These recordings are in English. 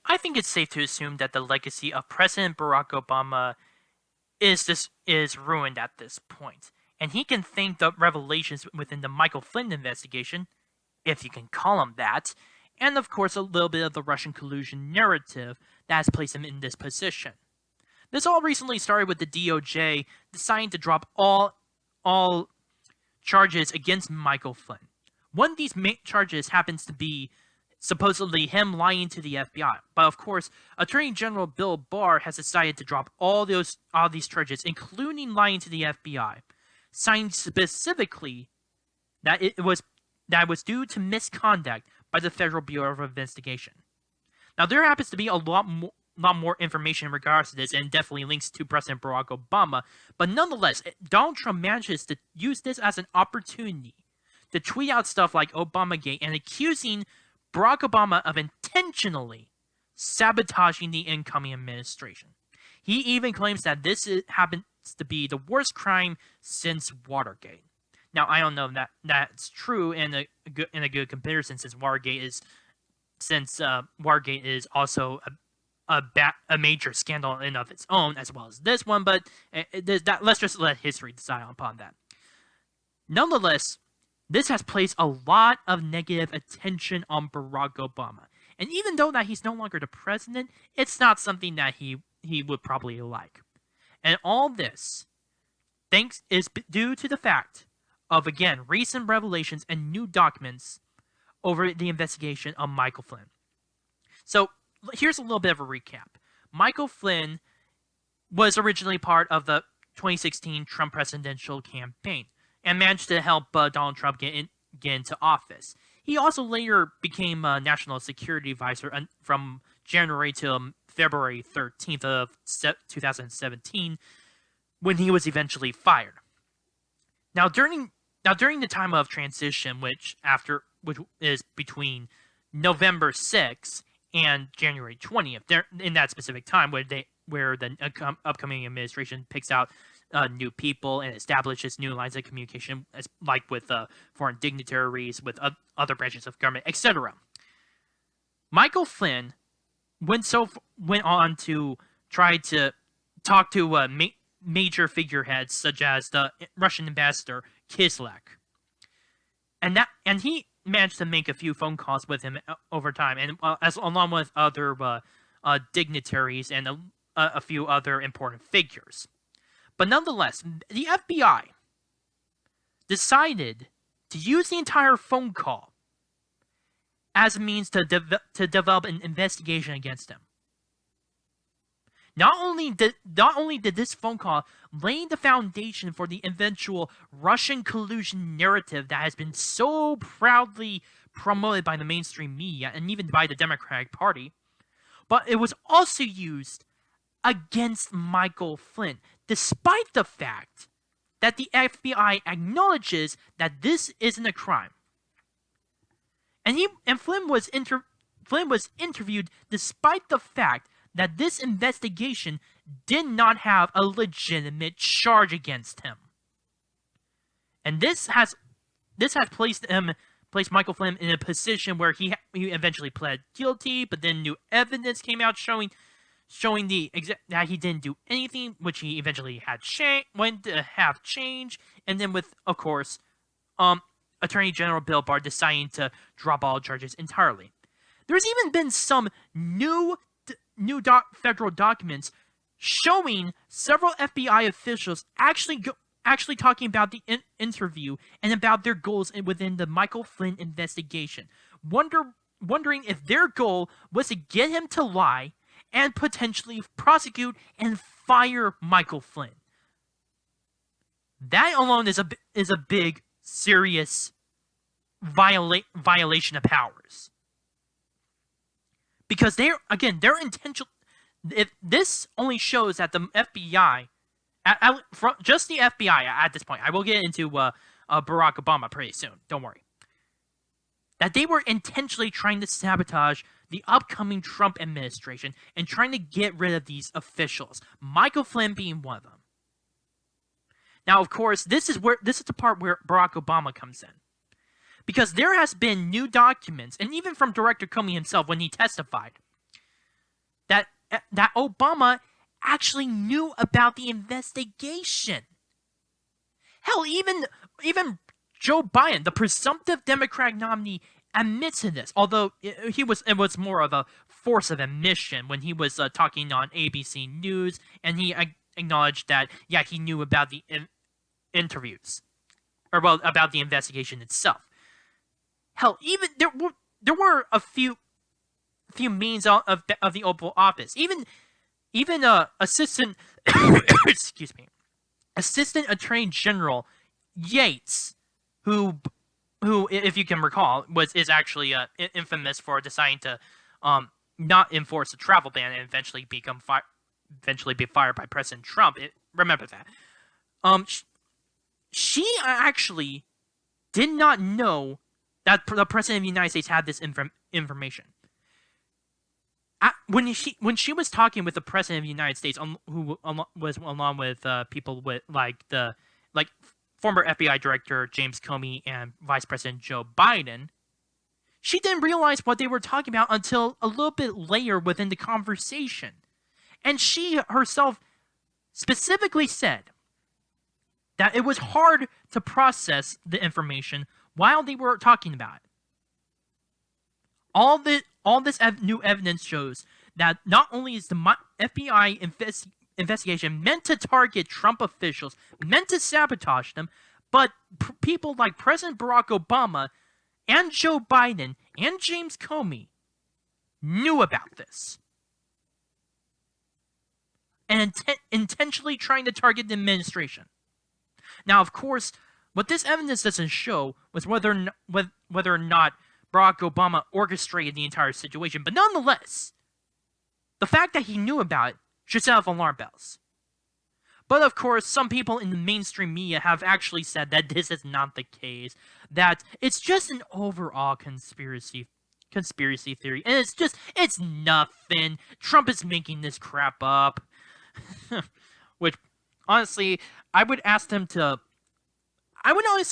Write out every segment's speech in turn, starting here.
I think it's safe to assume that the legacy of President Barack Obama is ruined at this point, and he can thank the revelations within the Michael Flynn investigation, if you can call him that, and of course a little bit of the Russian collusion narrative that has placed him in this position. This all recently started with the DOJ deciding to drop all charges against Michael Flynn. One of these charges happens to be supposedly him lying to the FBI. But of course, Attorney General Bill Barr has decided to drop all these charges, including lying to the FBI, citing specifically that it was due to misconduct by the Federal Bureau of Investigation. Now, there happens to be a lot more information in regards to this, and definitely links to President Barack Obama. But nonetheless, Donald Trump manages to use this as an opportunity to tweet out stuff like Obamagate and accusing Barack Obama of intentionally sabotaging the incoming administration. He even claims that this happens to be the worst crime since Watergate. Now, I don't know if that's true in a good comparison, since Watergate is also a major scandal in of its own, as well as this one. But let's just let history decide upon that. Nonetheless, this has placed a lot of negative attention on Barack Obama. And even though that he's no longer the president, it's not something that he would probably like. And all this is due to the fact of, again, recent revelations and new documents over the investigation of Michael Flynn. So here's a little bit of a recap. Michael Flynn was originally part of the 2016 Trump presidential campaign and managed to help Donald Trump get into office. He also later became a national security advisor from January to February 13th of 2017, when he was eventually fired. Now, during the time of transition, which is between November 6th and January 20th, in that specific time where the upcoming administration picks out new people and establishes new lines of communication, like with foreign dignitaries, with other branches of government, etc. Michael Flynn went on to try to talk to major figureheads such as the Russian ambassador Kislyak, and he managed to make a few phone calls with him over time, and along with other dignitaries and a few other important figures. But nonetheless, the FBI decided to use the entire phone call as a means to develop an investigation against him. Not only did this phone call lay the foundation for the eventual Russian collusion narrative that has been so proudly promoted by the mainstream media and even by the Democratic Party, but it was also used against Michael Flynn, despite the fact that the FBI acknowledges that this isn't a crime. And Flynn was interviewed despite the fact that this investigation did not have a legitimate charge against him. And this has placed Michael Flynn in a position where he eventually pled guilty, but then new evidence came out showing that he didn't do anything, which he eventually went to have changed, and then with, of course, Attorney General Bill Barr deciding to drop all charges entirely. There's even been some new federal documents showing several FBI officials actually talking about the interview and about their goals within the Michael Flynn investigation, wondering if their goal was to get him to lie and potentially prosecute and fire Michael Flynn. That alone is a big, serious violation of powers. Because their intention. If this only shows that the FBI, just the FBI at this point, I will get into Barack Obama pretty soon. Don't worry. That they were intentionally trying to sabotage the upcoming Trump administration and trying to get rid of these officials, Michael Flynn being one of them. Now, of course, this is the part where Barack Obama comes in. Because there has been new documents, and even from Director Comey himself when he testified, that Obama actually knew about the investigation. Hell, even Joe Biden, the presumptive Democratic nominee, admits to this. Although it was more of a force of admission when he was talking on ABC News, and he acknowledged that he knew about the interviews, or well, about the investigation itself. Hell, even there were a few means of the Oval Office. Even assistant excuse me, Assistant Attorney General Yates, who if you can recall is actually infamous for deciding to not enforce a travel ban and eventually be fired by President Trump. Remember that. She actually did not know that the President of the United States had this information. When she was talking with the President of the United States, who was along with people with like former FBI Director James Comey and Vice President Joe Biden, she didn't realize what they were talking about until a little bit later within the conversation. And she herself specifically said that it was hard to process the information while they were talking about it. All this new evidence shows that not only is the FBI investigation meant to target Trump officials, meant to sabotage them, but people like President Barack Obama and Joe Biden and James Comey knew about this and intentionally trying to target the administration. Now, of course, what this evidence doesn't show was whether or not Barack Obama orchestrated the entire situation, but nonetheless, the fact that he knew about it should set off alarm bells. But of course, some people in the mainstream media have actually said that this is not the case, that it's just an overall conspiracy theory, and it's nothing. Trump is making this crap up. Which, honestly, I would honestly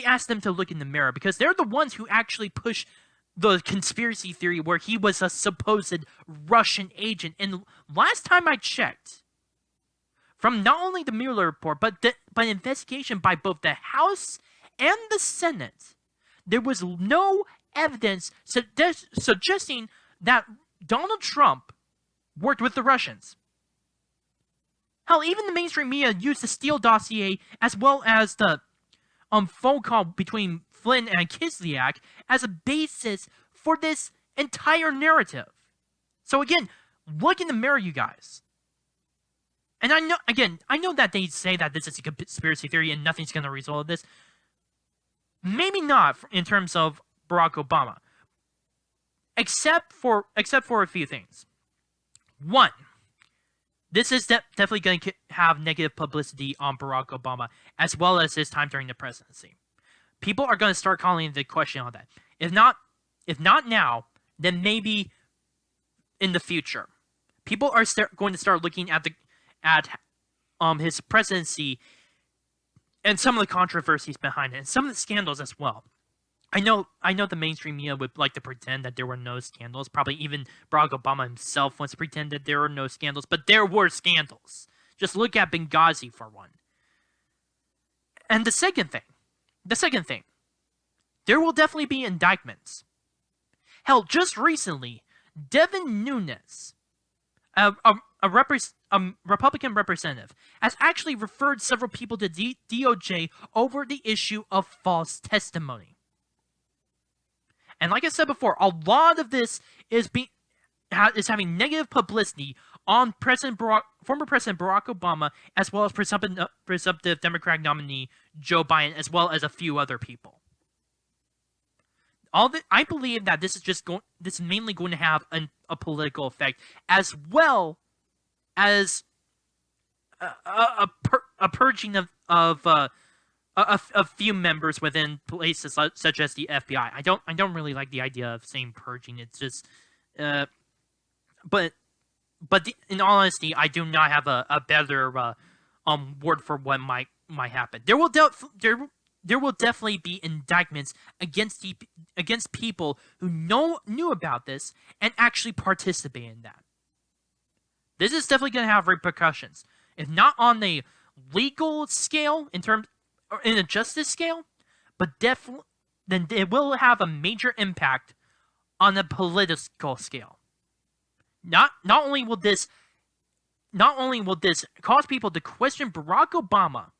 ask them to look in the mirror, because they're the ones who actually push the conspiracy theory where he was a supposed Russian agent. And last time I checked, from not only the Mueller report, but investigation by both the House and the Senate, there was no evidence suggesting that Donald Trump worked with the Russians. Hell, even the mainstream media used the Steele dossier as well as the phone call between Flynn and Kislyak as a basis for this entire narrative. So again, look in the mirror, you guys. And I know that they say that this is a conspiracy theory and nothing's going to result in this. Maybe not in terms of Barack Obama, except for a few things. One, this is definitely going to have negative publicity on Barack Obama, as well as his time during the presidency. People are going to start calling into question on that. If not now, then maybe in the future. People are going to start looking at his presidency and some of the controversies behind it, and some of the scandals as well. I know the mainstream media would like to pretend that there were no scandals. Probably even Barack Obama himself wants to pretend that there were no scandals, but there were scandals. Just look at Benghazi for one. And the second thing, there will definitely be indictments. Hell, just recently, Devin Nunes, a Republican representative, has actually referred several people to DOJ over the issue of false testimony. And like I said before, a lot of this is having negative publicity on former President Barack Obama, as well as presumptive Democratic nominee Joe Biden, as well as a few other people. I believe that this is mainly going to have a political effect, as well as a purging of a few members within places such as the FBI. I don't really like the idea of saying purging. It's just, but in all honesty, I do not have a better word for what might happen. There will definitely be indictments against people who knew about this and actually participate in that. This is definitely going to have repercussions. If not on a legal scale, or in a justice scale, but definitely, then it will have a major impact on a political scale. Not only will this cause people to question Barack Obama,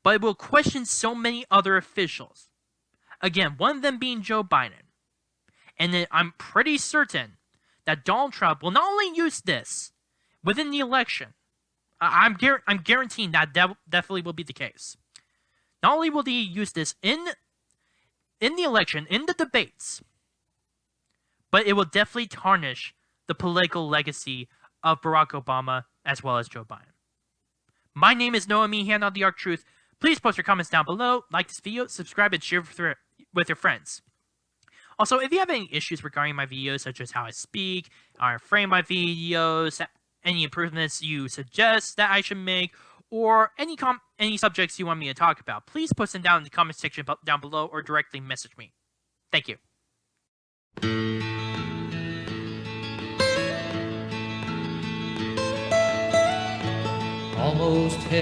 but it will question so many other officials. Again, one of them being Joe Biden. And then I'm pretty certain that Donald Trump will not only use this within the election, I'm guaranteeing that definitely will be the case. Not only will he use this in the election, in the debates, but it will definitely tarnish the political legacy of Barack Obama as well as Joe Biden. My name is Noah Meehan on The Arc Truth. Please post your comments down below, like this video, subscribe, and share with your friends. Also, if you have any issues regarding my videos, such as how I speak, how I frame my videos, any improvements you suggest that I should make, or any subjects you want me to talk about, please post them down in the comment section down below or directly message me. Thank you. Almost